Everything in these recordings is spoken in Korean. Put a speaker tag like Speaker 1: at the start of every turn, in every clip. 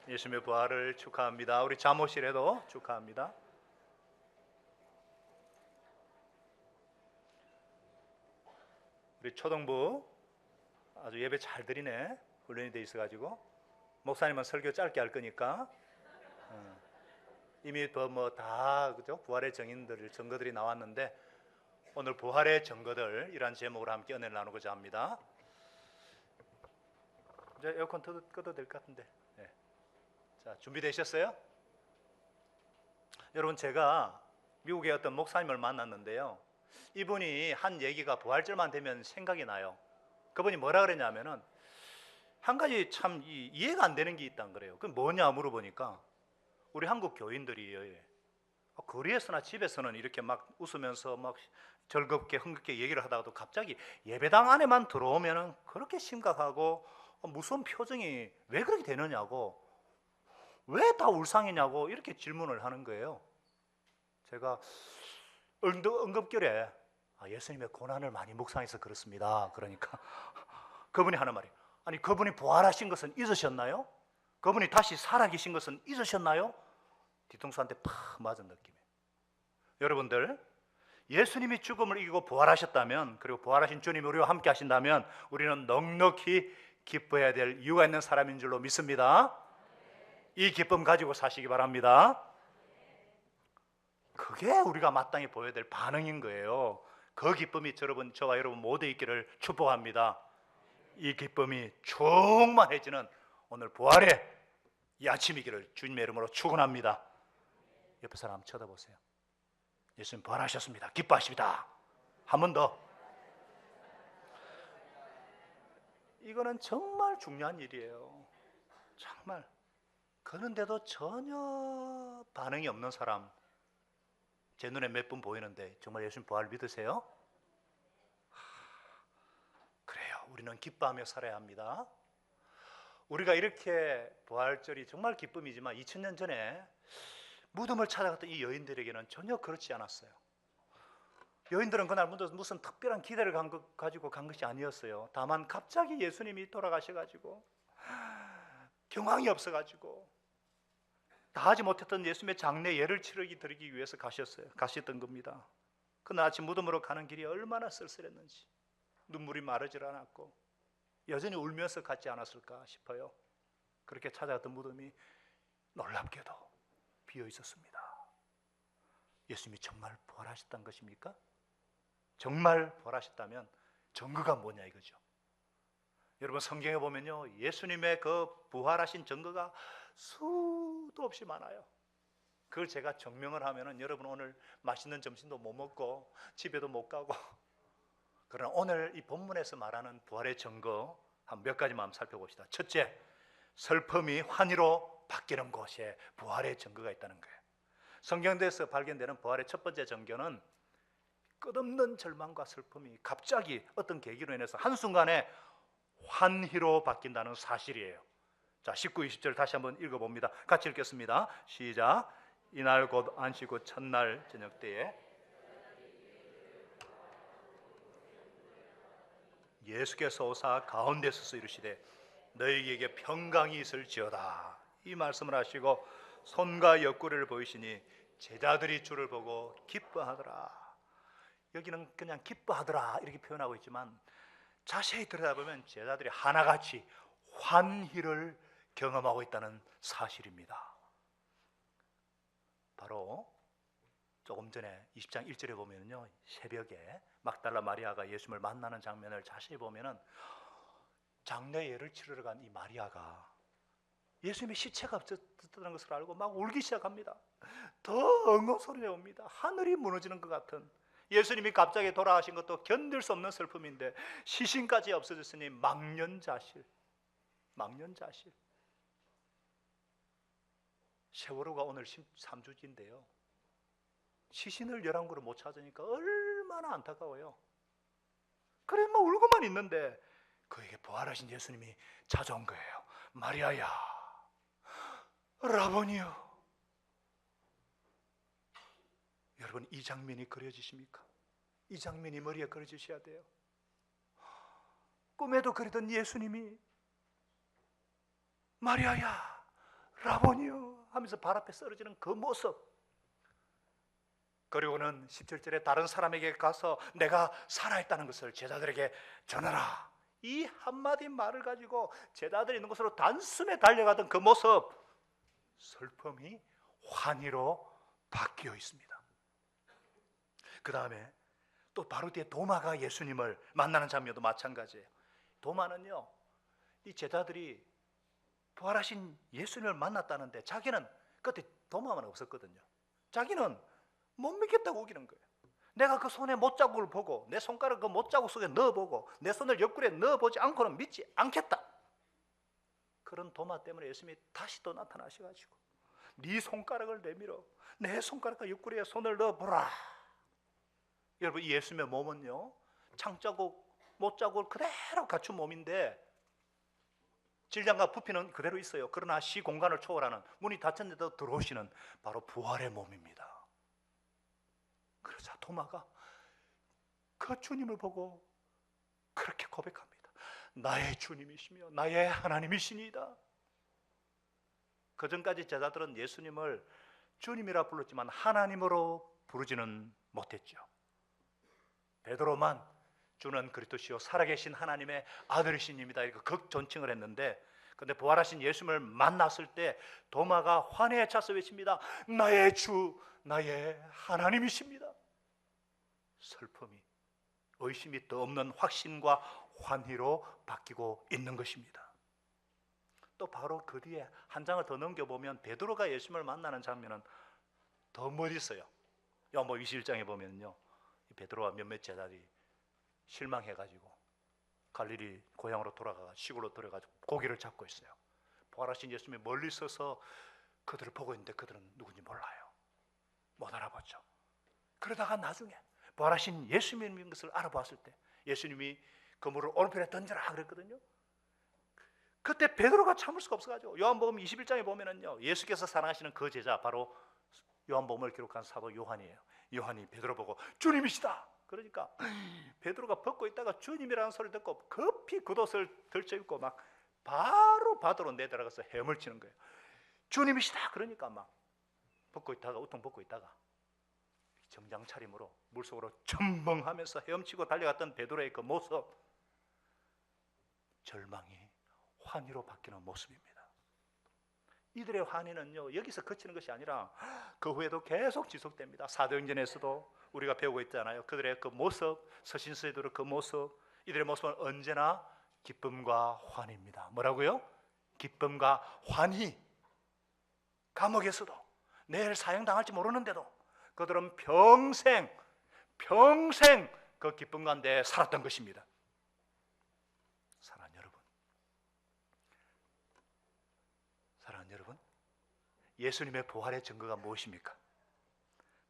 Speaker 1: 예수님의 부활을 축하합니다. 우리 잠옷실에도 축하합니다. 우리 초등부 아주 예배 잘 드리네. 훈련이 돼 있어가지고 목사님은 설교 짧게 할 거니까 이미 다 그죠? 부활의 증거들이 나왔는데 오늘 부활의 증거들 이란 제목으로 함께 은혜를 나누고자 합니다. 이제 에어컨 꺼도 될 것 같은데. 네. 자, 준비되셨어요? 여러분, 제가 미국의 어떤 목사님을 만났는데요. 이분이 한 얘기가 부활절만 되면 생각이 나요. 그분이 뭐라 그랬냐면은 한 가지 참 이해가 안 되는 게 있다는 거래요. 그게 뭐냐 물어보니까 우리 한국 교인들이 거리에서나 집에서는 이렇게 막 웃으면서 막 즐겁게 흥겹게 얘기를 하다가도 갑자기 예배당 안에만 들어오면은 그렇게 심각하고 무서운 표정이 왜 그렇게 되느냐고, 왜 다 울상이냐고 이렇게 질문을 하는 거예요. 제가 응급결에 예수님의 고난을 많이 묵상해서 그렇습니다. 그러니까 그분이 하는 말이, 아니 그분이 부활하신 것은 잊으셨나요? 그분이 다시 살아계신 것은 잊으셨나요? 뒤통수한테 팍 맞은 느낌이에요. 여러분들, 예수님이 죽음을 이기고 부활하셨다면, 그리고 부활하신 주님이 우리와 함께 하신다면 우리는 넉넉히 기뻐해야 될 이유가 있는 사람인 줄로 믿습니다. 이 기쁨 가지고 사시기 바랍니다. 그게 우리가 마땅히 보여야 될 반응인 거예요. 그 기쁨이 저와 여러분 모두 있기를 축복합니다. 이 기쁨이 충만해지는 오늘 부활의 이 아침이기를 주님의 이름으로 축원합니다. 옆에 사람 쳐다보세요. 예수님 부활하셨습니다. 기뻐하십니다. 한 번 더. 이거는 정말 중요한 일이에요. 정말. 그런데도 전혀 반응이 없는 사람, 제 눈에 몇 분 보이는데 정말 예수님 부활 믿으세요? 그래요. 우리는 기뻐하며 살아야 합니다. 우리가 이렇게 부활절이 정말 기쁨이지만 2000년 전에 무덤을 찾아갔던 이 여인들에게는 전혀 그렇지 않았어요. 여인들은 그날 무슨 특별한 기대를 가지고 간 것이 아니었어요. 다만 갑자기 예수님이 돌아가셔가지고 경황이 없어가지고 다 하지 못했던 예수님의 장례 예를 드리기 위해서 가셨던 겁니다. 그날 아침 무덤으로 가는 길이 얼마나 쓸쓸했는지, 눈물이 마르질 않았고 여전히 울면서 갔지 않았을까 싶어요. 그렇게 찾아갔던 무덤이 놀랍게도 비어 있었습니다. 예수님이 정말 부활하셨다는 것입니까? 정말 부활하셨다면 증거가 뭐냐 이거죠. 여러분, 성경에 보면요, 예수님의 그 부활하신 증거가 수도 없이 많아요. 그걸 제가 증명을 하면은 여러분 오늘 맛있는 점심도 못 먹고 집에도 못 가고. 그러나 오늘 이 본문에서 말하는 부활의 증거 한 몇 가지만 한번 살펴봅시다. 첫째, 슬픔이 환희로 바뀌는 곳에 부활의 증거가 있다는 거예요. 성경에서 발견되는 부활의 첫 번째 증거는 끝없는 절망과 슬픔이 갑자기 어떤 계기로 인해서 한순간에 환희로 바뀐다는 사실이에요. 자, 19, 20절 다시 한번 읽어봅니다. 같이 읽겠습니다. 시작. 이날 곧 안식 후 첫날 저녁 때에 예수께서 오사 가운데 서서 이르시되 너희에게 평강이 있을지어다. 이 말씀을 하시고 손과 옆구리를 보이시니 제자들이 주를 보고 기뻐하더라. 여기는 그냥 기뻐하더라 이렇게 표현하고 있지만 자세히 들여다보면 제자들이 하나같이 환희를 경험하고 있다는 사실입니다. 바로 조금 전에 20장 1절에 보면요, 새벽에 막달라 마리아가 예수님을 만나는 장면을 자세히 보면은 장례 예를 치르러 간 이 마리아가 예수님의 시체가 없었다는 것을 알고 막 울기 시작합니다. 더 엉엉 소리 옵니다. 하늘이 무너지는 것 같은, 예수님이 갑자기 돌아가신 것도 견딜 수 없는 슬픔인데 시신까지 없어졌으니 망연자실. 세월호가 오늘 13주기인데요 시신을 11구를 못 찾으니까 얼마나 안타까워요. 그래 막 울고만 있는데 그에게 부활하신 예수님이 찾아온 거예요. 마리아야, 라보니요. 여러분, 이 장면이 그려지십니까? 이 장면이 머리에 그려지셔야 돼요. 꿈에도 그리던 예수님이 마리아야, 라보니요 하면서 발 앞에 쓰러지는 그 모습, 그리고는 17절에 다른 사람에게 가서 내가 살아있다는 것을 제자들에게 전하라, 이 한마디 말을 가지고 제자들이 있는 곳으로 단숨에 달려가던 그 모습, 슬픔이 환희로 바뀌어 있습니다. 그 다음에 또 바로 뒤에 도마가 예수님을 만나는 장면도 마찬가지예요. 도마는요, 이 제자들이 부활하신 예수님을 만났다는데 자기는 그때 도마만 없었거든요. 자기는 못 믿겠다고 우기는 거예요. 내가 그 손에 못자국을 보고 내 손가락 그 못자국 속에 넣어보고 내 손을 옆구리에 넣어보지 않고는 믿지 않겠다. 그런 도마 때문에 예수님이 다시 또 나타나셔가지고 네 손가락을 내밀어 내 손가락과 옆구리에 손을 넣어보라. 여러분, 이 예수님의 몸은요, 창자국, 못자국을 그대로 갖춘 몸인데 질량과 부피는 그대로 있어요. 그러나 시공간을 초월하는, 문이 닫혔는데도 들어오시는 바로 부활의 몸입니다. 그러자 도마가 그 주님을 보고 그렇게 고백합니다. 나의 주님이시며 나의 하나님이시니이다. 그 전까지 제자들은 예수님을 주님이라 불렀지만 하나님으로 부르지는 못했죠. 베드로만 주는 그리스도시요 살아계신 하나님의 아들이시니이다 이렇게 극존칭을 했는데, 그런데 부활하신 예수님을 만났을 때 도마가 환희에 차서 외칩니다. 나의 주, 나의 하나님이십니다. 슬픔이, 의심이 더 없는 확신과 환희로 바뀌고 있는 것입니다. 또 바로 그 뒤에 한 장을 더 넘겨보면 베드로가 예수님을 만나는 장면은 더 멋있어요. 요한복음 21장에 보면요, 베드로와 몇몇 제자들이 실망해가지고 갈릴리 고향으로 돌아가 시골로 들어가지고 고기를 잡고 있어요. 부활하신 예수님이 멀리 서서 그들을 보고 있는데 그들은 누군지 몰라요. 못 알아보죠. 그러다가 나중에 부활하신 예수님인 것을 알아보았을 때 예수님이 그물을 오른편에 던져라 그랬거든요. 그때 베드로가 참을 수가 없어가지고 요한복음 21장에 보면은요, 예수께서 사랑하시는 그 제자, 바로 요한복음을 기록한 사도 요한이에요. 요한이 베드로 보고 주님이시다 그러니까 베드로가 벗고 있다가 주님이라는 소리를 듣고 급히 겉옷을 들쳐입고 막 바로 바다로 내려가서 헤엄을 치는 거예요. 주님이시다 그러니까 막 벗고 있다가 우통 벗고 있다가 정장 차림으로 물속으로 첨벙하면서 헤엄치고 달려갔던 베드로의 그 모습, 절망이 환희로 바뀌는 모습입니다. 이들의 환희는요, 여기서 그치는 것이 아니라 그 후에도 계속 지속됩니다. 사도행전에서도 우리가 배우고 있잖아요. 그들의 그 모습, 서신서에도 그 모습, 이들의 모습은 언제나 기쁨과 환희입니다. 뭐라고요? 기쁨과 환희. 감옥에서도 내일 사형당할지 모르는데도 그들은 평생 그 기쁨 가운데 살았던 것입니다. 사랑하는 여러분, 예수님의 부활의 증거가 무엇입니까?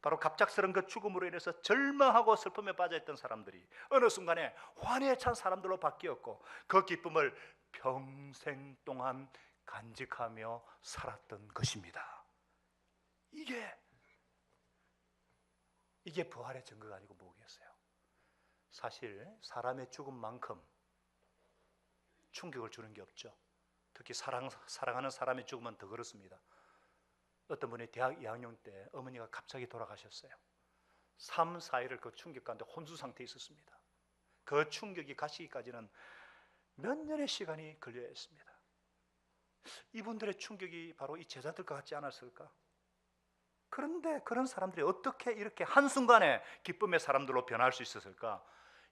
Speaker 1: 바로 갑작스런 그 죽음으로 인해서 절망하고 슬픔에 빠져있던 사람들이 어느 순간에 환희에 찬 사람들로 바뀌었고, 그 기쁨을 평생 동안 간직하며 살았던 것입니다. 이게 부활의 증거가 아니고 뭐겠어요? 사실 사람의 죽음만큼 충격을 주는 게 없죠. 특히 사랑하는 사람의 죽음은 더 그렇습니다. 어떤 분이 대학 2학년 때 어머니가 갑자기 돌아가셨어요. 3, 4일을 그 충격 가운데 혼수 상태에 있었습니다. 그 충격이 가시기까지는 몇 년의 시간이 걸려야 했습니다. 이분들의 충격이 바로 이 제자들과 같지 않았을까? 그런데 그런 사람들이 어떻게 이렇게 한순간에 기쁨의 사람들로 변할 수 있었을까?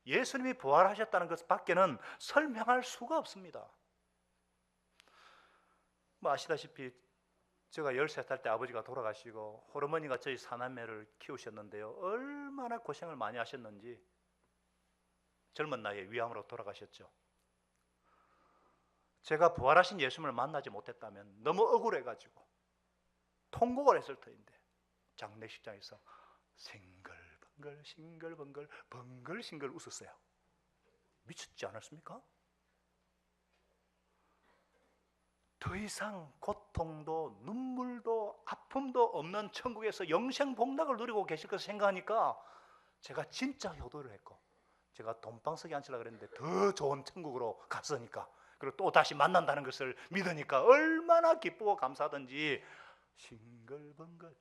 Speaker 1: 예수님이 부활하셨다는 것 밖에는 설명할 수가 없습니다. 뭐 아시다시피 제가 13살 때 아버지가 돌아가시고 호르머니가 저희 사남매를 키우셨는데요, 얼마나 고생을 많이 하셨는지. 젊은 나이에 위암으로 돌아가셨죠. 제가 부활하신 예수님을 만나지 못했다면 너무 억울해가지고 통곡을 했을 터인데 장례식장에서 싱글벙글 싱글벙글 벙글싱글 웃었어요. 미쳤지 않았습니까? 더 이상 고통도 눈물도 아픔도 없는 천국에서 영생복락을 누리고 계실 것을 생각하니까 제가 진짜 효도를 했고, 제가 돈방석에 앉으려고 그랬는데 더 좋은 천국으로 갔으니까 그리고 또 다시 만난다는 것을 믿으니까 얼마나 기쁘고 감사하든지 싱글벙글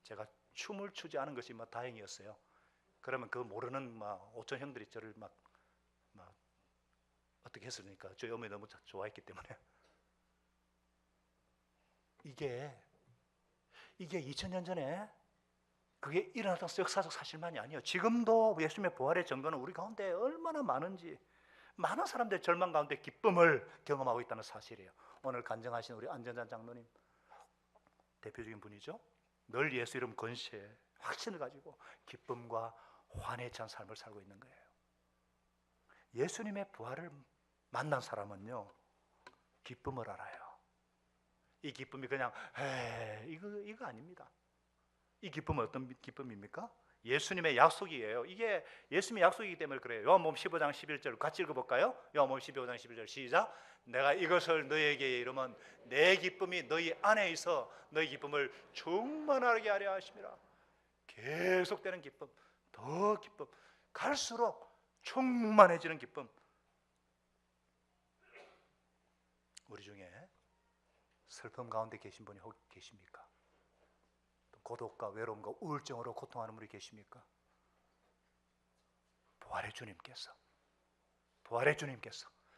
Speaker 1: 제가 춤을 추지 않은 것이 다행이었어요. 그러면 그 모르는 오천 형들이 저를 막 어떻게 했습니까? 저희 어머니 너무 좋아했기 때문에. 이게 2000년 전에 그게 일어났던 역사적 사실만이 아니에요. 지금도 예수님의 부활의 증거는 우리 가운데 얼마나 많은지, 많은 사람들의 절망 가운데 기쁨을 경험하고 있다는 사실이에요. 오늘 간증하신 우리 안전장 장로님 대표적인 분이죠. 늘 예수 이름 권세에 확신을 가지고 기쁨과 환희에 찬 삶을 살고 있는 거예요. 예수님의 부활을 만난 사람은요, 기쁨을 알아요. 이 기쁨이 그냥 이거 아닙니다. 이 기쁨은 어떤 기쁨입니까? 예수님의 약속이에요. 이게 예수님의 약속이기 때문에 그래요. 요한복음 15장 11절 같이 읽어볼까요? 요한복음 15장 11절 시작. 내가 이것을 너희에게 이르면 내 기쁨이 너희 안에 있어 너희 기쁨을 충만하게 하려 하심이라. 계속되는 기쁨, 더 기쁨, 갈수록 충만해지는 기쁨. 우리 중에 슬픔 가운데 계신 분이 혹 계십니까? 고독과 외로움과 우울증으로 고통하는 분이 계십니까? 부활의 주님께서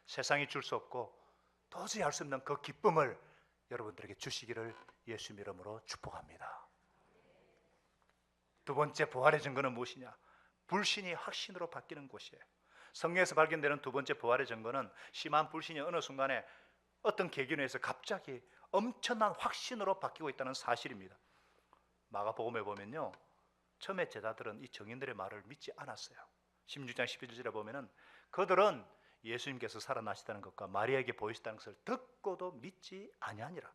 Speaker 1: 세상이 줄 수 없고 도저히 할 수 없는 그 기쁨을 여러분들에게 주시기를 예수 이름으로 축복합니다. 두 번째 부활의 증거는 무엇이냐? 불신이 확신으로 바뀌는 곳이에요. 성경에서 발견되는 두 번째 부활의 증거는 심한 불신이 어느 순간에 어떤 계기로 해서 갑자기 엄청난 확신으로 바뀌고 있다는 사실입니다. 마가복음에 보면요, 처음에 제자들은 이 증인들의 말을 믿지 않았어요. 16장 11절에 보면은 그들은 예수님께서 살아나시다는 것과 마리아에게 보이시다는 것을 듣고도 믿지 아니하니라.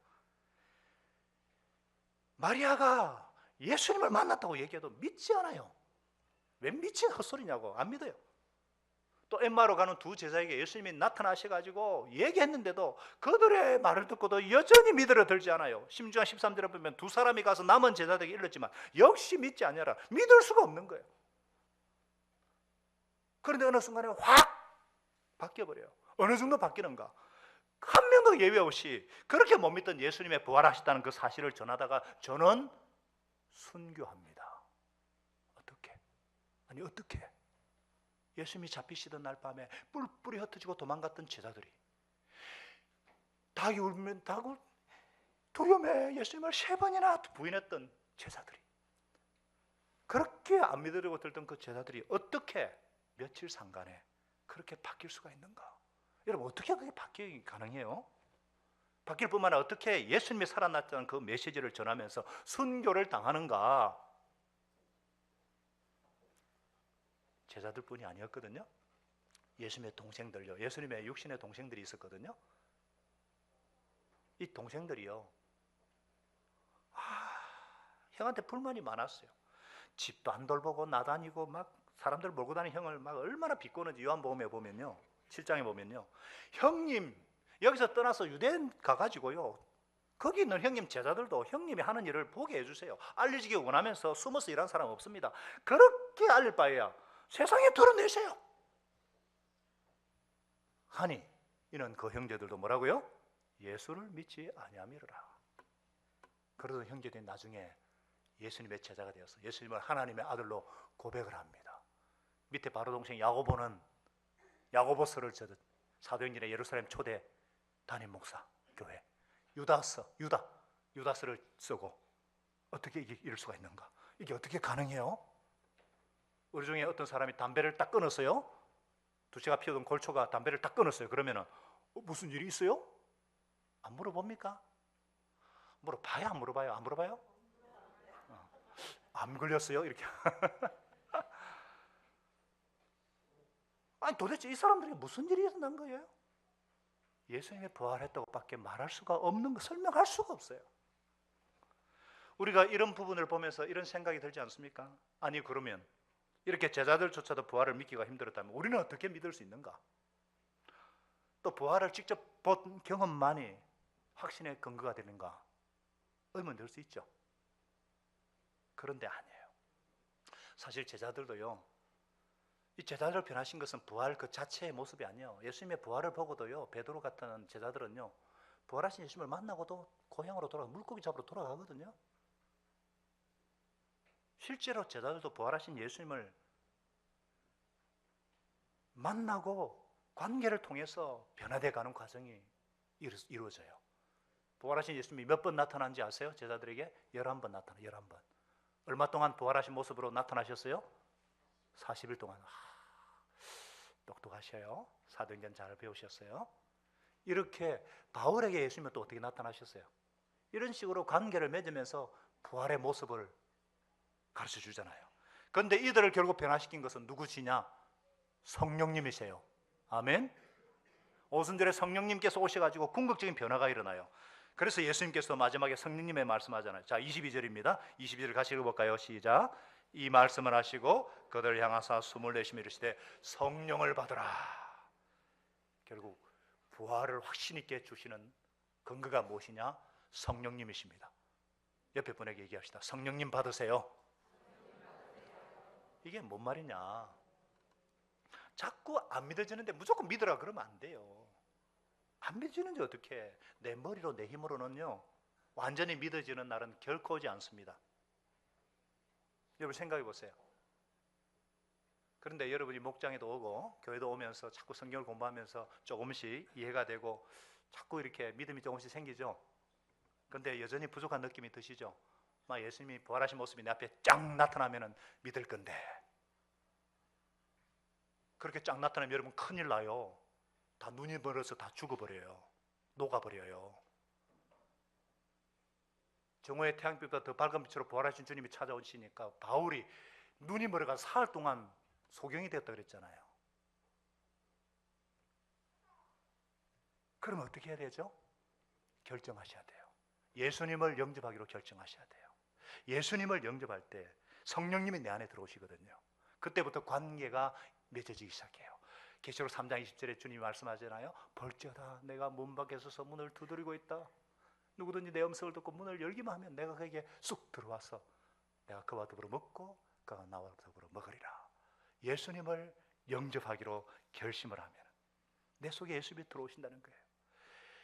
Speaker 1: 마리아가 예수님을 만났다고 얘기해도 믿지 않아요. 왜 믿지? 헛소리냐고. 안 믿어요. 또 엠마로 가는 두 제자에게 예수님이 나타나셔가지고 얘기했는데도 그들의 말을 듣고도 여전히 믿으려 들지 않아요. 16장 13절에 보면 두 사람이 가서 남은 제자들에게 일렀지만 역시 믿지 않냐라. 믿을 수가 없는 거예요. 그런데 어느 순간에 확 바뀌어버려요. 어느 정도 바뀌는가? 한 명도 예외 없이 그렇게 못 믿던 예수님의 부활하셨다는 그 사실을 전하다가 저는 순교합니다. 어떻게? 아니 어떻게? 예수님이 잡히시던 날 밤에 뿔뿔이 흩어지고 도망갔던 제자들이 닭이 울면 닭을 두려움에 예수님을 3번이나 부인했던 제자들이 그렇게 안 믿으려고 들던 그 제자들이 어떻게 며칠 상간에 그렇게 바뀔 수가 있는가? 여러분 어떻게 그게 바뀌기 가능해요? 바뀔 뿐만 아니라 어떻게 예수님이 살아났다는 그 메시지를 전하면서 순교를 당하는가? 제자들뿐이 아니었거든요. 예수님의 동생들요. 예수님의 육신의 동생들이 있었거든요. 이 동생들이요, 형한테 불만이 많았어요. 집도 안 돌보고 나다니고 막 사람들 몰고 다니는 형을 막 얼마나 비꼬는지 요한복음에 보면요, 7장에 보면요, 형님 여기서 떠나서 유대 가가지고요 거기 있는 형님 제자들도 형님이 하는 일을 보게 해주세요. 알려지기 원하면서 숨어서 일하는 사람 없습니다. 그렇게 알릴 바에야 세상에 드러내세요 하니 이는 그 형제들도 뭐라고요? 예수를 믿지 아니함이로라. 그러던 형제들이 나중에 예수님의 제자가 되어서 예수님을 하나님의 아들로 고백을 합니다. 밑에 바로 동생 야고보는 야고보서를 저는 사도행전의 예루살렘 초대 담임 목사 교회 유다서를 쓰고 어떻게 이게 이럴 수가 있는가? 이게 어떻게 가능해요? 우리 중에 어떤 사람이 담배를 딱 끊었어요. 두째가 피우던 골초가 담배를 딱 끊었어요. 그러면은 무슨 일이 있어요? 안 물어봅니까? 물어봐요? 안 물어봐요? 안 물어봐요? 안 걸렸어요? 이렇게. 아니 도대체 이 사람들이 무슨 일이 일어난 거예요? 예수님이 부활했다고 밖에 말할 수가 없는 거, 설명할 수가 없어요. 우리가 이런 부분을 보면서 이런 생각이 들지 않습니까? 아니 그러면 이렇게 제자들조차도 부활을 믿기가 힘들었다면 우리는 어떻게 믿을 수 있는가? 또 부활을 직접 본 경험만이 확신의 근거가 되는가? 의문 들 수 있죠. 그런데 아니에요. 사실 제자들도요, 이 제자들 변하신 것은 부활 그 자체의 모습이 아니에요. 예수님의 부활을 보고도요, 베드로 같은 제자들은요, 부활하신 예수님을 만나고도 고향으로 돌아가 물고기 잡으러 돌아가거든요. 실제로 제자들도 부활하신 예수님을 만나고 관계를 통해서 변화되어 가는 과정이 이루어져요. 부활하신 예수님이 몇 번 나타난지 아세요? 제자들에게 11번 나타나요. 11번. 얼마 동안 부활하신 모습으로 나타나셨어요? 40일 동안. 똑똑하셔요. 사도행전 잘 배우셨어요. 이렇게 바울에게 예수님은 또 어떻게 나타나셨어요? 이런 식으로 관계를 맺으면서 부활의 모습을 가르쳐 주잖아요. 그런데 이들을 결국 변화시킨 것은 누구시냐? 성령님이세요. 아멘. 오순절에 성령님께서 오셔가지고 궁극적인 변화가 일어나요. 그래서 예수님께서 마지막에 성령님의 말씀하잖아요. 자, 22절입니다. 22절 같이 읽어볼까요? 시작. 이 말씀을 하시고 그들을 향하사 숨을 내쉬며 이르시되 성령을 받으라. 결국 부활을 확신 있게 주시는 근거가 무엇이냐? 성령님이십니다. 옆에 분에게 얘기합시다. 성령님 받으세요. 이게 뭔 말이냐? 자꾸 안 믿어지는데 무조건 믿으라 그러면 안 돼요. 안 믿어지는지 어떻게? 내 머리로 내 힘으로는요, 완전히 믿어지는 날은 결코 오지 않습니다. 여러분 생각해 보세요. 그런데 여러분이 목장에도 오고 교회도 오면서 자꾸 성경을 공부하면서 조금씩 이해가 되고 자꾸 이렇게 믿음이 조금씩 생기죠. 그런데 여전히 부족한 느낌이 드시죠. 막 예수님이 부활하신 모습이 내 앞에 쫙 나타나면 믿을 건데, 그렇게 쫙 나타나면 여러분 큰일 나요. 다 눈이 멀어서 다 죽어버려요. 녹아버려요. 정오의 태양빛보다 더 밝은 빛으로 부활하신 주님이 찾아오시니까 바울이 눈이 멀어가 사흘 동안 소경이 되었다 그랬잖아요. 그러면 어떻게 해야 되죠? 결정하셔야 돼요. 예수님을 영접하기로 결정하셔야 돼요. 예수님을 영접할 때 성령님이 내 안에 들어오시거든요. 그때부터 관계가 맺어지기 시작해요. 계시록 3장 20절에 주님이 말씀하잖아요. 볼지어다 내가 문 밖에 서서 문을 두드리고 있다. 누구든지 내 음성을 듣고 문을 열기만 하면 내가 그에게 쑥 들어와서 내가 그와 더불어 먹고 그가 나와 더불어 먹으리라. 예수님을 영접하기로 결심을 하면 내 속에 예수님이 들어오신다는 거예요.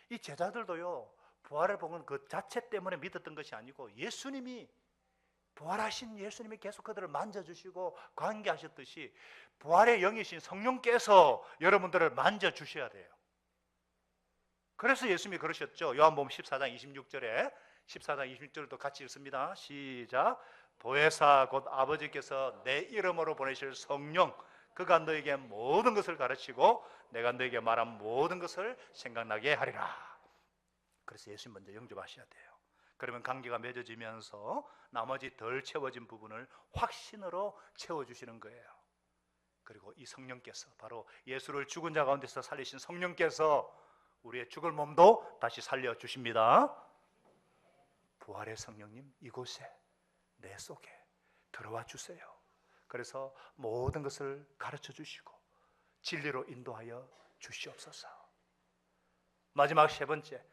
Speaker 1: 이 제자들도요, 부활을 본 그 자체 때문에 믿었던 것이 아니고 예수님이, 부활하신 예수님이 계속 그들을 만져주시고 관계하셨듯이 부활의 영이신 성령께서 여러분들을 만져주셔야 돼요. 그래서 예수님이 그러셨죠. 요한복음 14장 26절에 14장 26절도 같이 읽습니다. 시작. 보혜사 곧 아버지께서 내 이름으로 보내실 성령, 그가 너에게 모든 것을 가르치고 내가 너에게 말한 모든 것을 생각나게 하리라. 그래서 예수님 먼저 영접하셔야 돼요. 그러면 관계가 맺어지면서 나머지 덜 채워진 부분을 확신으로 채워주시는 거예요. 그리고 이 성령께서, 바로 예수를 죽은 자 가운데서 살리신 성령께서 우리의 죽을 몸도 다시 살려주십니다. 부활의 성령님, 이곳에 내 속에 들어와 주세요. 그래서 모든 것을 가르쳐 주시고 진리로 인도하여 주시옵소서. 마지막 세 번째,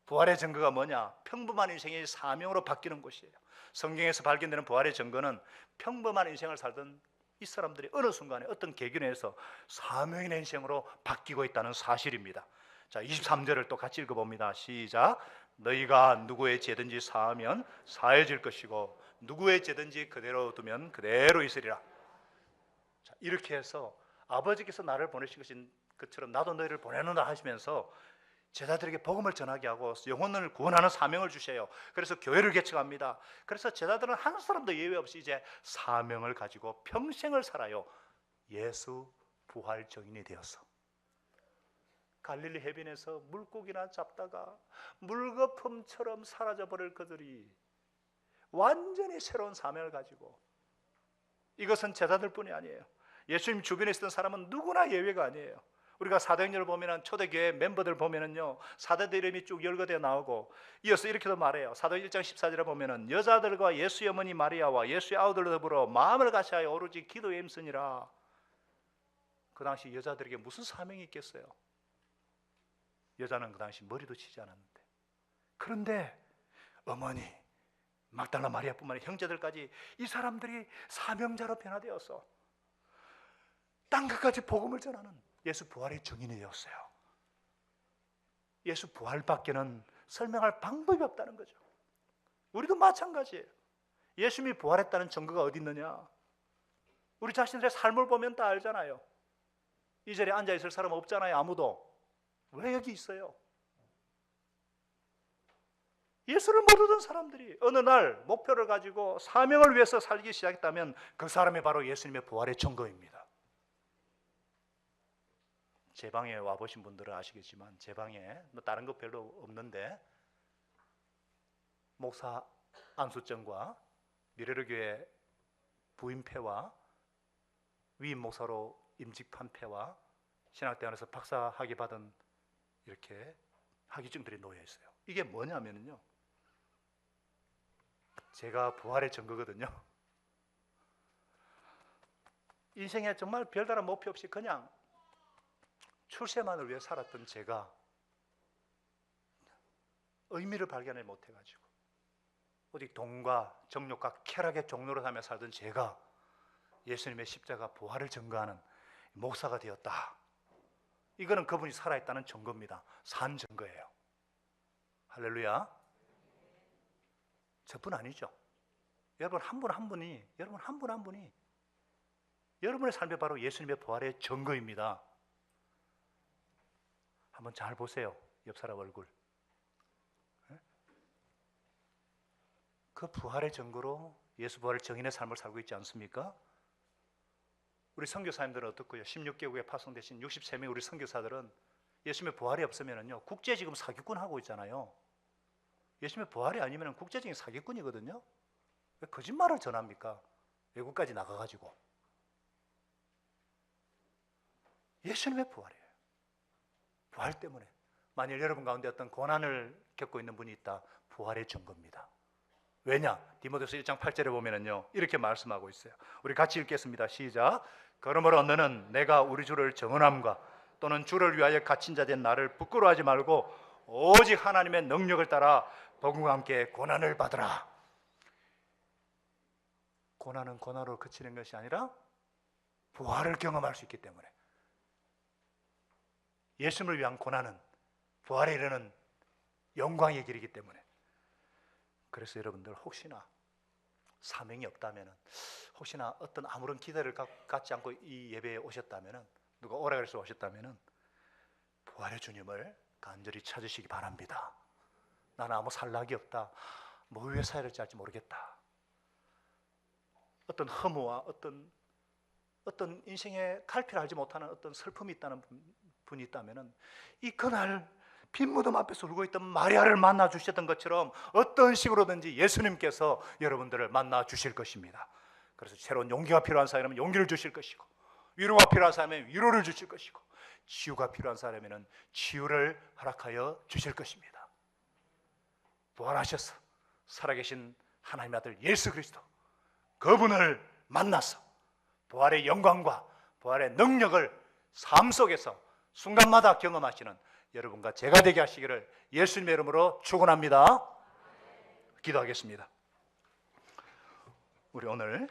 Speaker 1: 부활의 증거가 뭐냐? 평범한 인생이 사명으로 바뀌는 것이에요. 성경에서 발견되는 부활의 증거는 평범한 인생을 살던 이 사람들이 어느 순간에 어떤 계기에서 사명 있는 인생으로 바뀌고 있다는 사실입니다. 자, 23절을 또 같이 읽어봅니다. 시작. 너희가 누구의 죄든지 사하면 사해질 것이고 누구의 죄든지 그대로 두면 그대로 있으리라. 자, 이렇게 해서 아버지께서 나를 보내신 것처럼 나도 너희를 보내는다 하시면서 제자들에게 복음을 전하게 하고 영혼을 구원하는 사명을 주셔요. 그래서 교회를 개척합니다. 그래서 제자들은 한 사람도 예외 없이 이제 사명을 가지고 평생을 살아요. 예수 부활 증인이 되어서 갈릴리 해변에서 물고기나 잡다가 물거품처럼 사라져버릴 그들이 완전히 새로운 사명을 가지고, 이것은 제자들뿐이 아니에요. 예수님 주변에 있었던 사람은 누구나 예외가 아니에요. 우리가 사도행전을 보면 초대교회 멤버들 보면은요, 사도들 이름이 쭉 열거되어 나오고, 이어서 이렇게도 말해요. 사도행 1장 14절에 보면은 여자들과 예수의 어머니 마리아와 예수의 아우들로 더불어 마음을 같이하여 오로지 기도에 힘쓰니라. 그 당시 여자들에게 무슨 사명이 있겠어요? 여자는 그 당시 머리도 치지 않았는데, 그런데 어머니 막달라 마리아뿐만 아니라 형제들까지 이 사람들이 사명자로 변화되어서 땅끝까지 복음을 전하는 예수 부활의 증인이 되었어요. 예수 부활밖에는 설명할 방법이 없다는 거죠. 우리도 마찬가지예요. 예수님이 부활했다는 증거가 어디 있느냐? 우리 자신들의 삶을 보면 다 알잖아요. 이 자리에 앉아있을 사람 없잖아요. 아무도. 왜 여기 있어요? 예수를 못 얻은 사람들이 어느 날 목표를 가지고 사명을 위해서 살기 시작했다면 그 사람이 바로 예수님의 부활의 증거입니다. 제 방에 와보신 분들은 아시겠지만 제 방에 다른 거 별로 없는데 목사 안수정과 미래르교회 부임패와 위임 목사로 임직한 패와 신학대학원에서 박사학위 받은 이렇게 학위증들이 놓여 있어요. 이게 뭐냐면요, 제가 부활의 증거거든요. 인생에 정말 별다른 목표 없이 그냥 출세만을 위해 살았던 제가 의미를 발견을 못해가지고 어디 돈과 정욕과 쾌락의 종로로 하며 살던 제가 예수님의 십자가 부활을 증거하는 목사가 되었다. 이거는 그분이 살아있다는 증거입니다. 산 증거예요. 할렐루야. 저뿐 아니죠. 여러분 한 분 한 분이 여러분의 삶에 바로 예수님의 부활의 증거입니다. 한번 잘 보세요. 옆 사람 얼굴. 그 부활의 증거로 예수 부활을 증인의 삶을 살고 있지 않습니까? 우리 선교사님들은 어떻고요? 16개국에 파송되신 63명 우리 선교사들은 예수님의 부활이 없으면요 국제 지금 사기꾼 하고 있잖아요. 예수님의 부활이 아니면 국제적인 사기꾼이거든요. 왜 거짓말을 전합니까? 외국까지 나가가지고. 예수님의 부활이에요. 부활 때문에 만일 여러분 가운데 어떤 고난을 겪고 있는 분이 있다, 부활의 증거입니다. 왜냐? 디모데후서 1장 8절에 보면은요 이렇게 말씀하고 있어요. 우리 같이 읽겠습니다. 시작. 그러므로 너는 내가 우리 주를 정언함과 또는 주를 위하여 갇힌 자 된 나를 부끄러워하지 말고 오직 하나님의 능력을 따라 복음과 함께 고난을 받으라. 고난은 고난으로 그치는 것이 아니라 부활을 경험할 수 있기 때문에, 예수님을 위한 고난은 부활에 이르는 영광의 길이기 때문에, 그래서 여러분들 혹시나 사명이 없다면, 혹시나 어떤 아무런 기대를 갖지 않고 이 예배에 오셨다면, 누가 오라 그래서 오셨다면 부활의 주님을 간절히 찾으시기 바랍니다. 나는 아무 살락이 없다, 뭐 왜 사야 될지 알지 모르겠다, 어떤 허무와 어떤 인생의 갈피를 알지 못하는 어떤 슬픔이 있다는 분이 있다면 이 그날 빈무덤 앞에서 울고 있던 마리아를 만나 주셨던 것처럼 어떤 식으로든지 예수님께서 여러분들을 만나 주실 것입니다. 그래서 새로운 용기가 필요한 사람은 용기를 주실 것이고, 위로가 필요한 사람은 위로를 주실 것이고, 치유가 필요한 사람에는 치유를 허락하여 주실 것입니다. 부활하셔서 살아계신 하나님의 아들 예수 그리스도, 그분을 만나서 부활의 영광과 부활의 능력을 삶 속에서 순간마다 경험하시는 여러분과 제가 되게 하시기를 예수님의 이름으로 축원합니다. 기도하겠습니다. 우리 오늘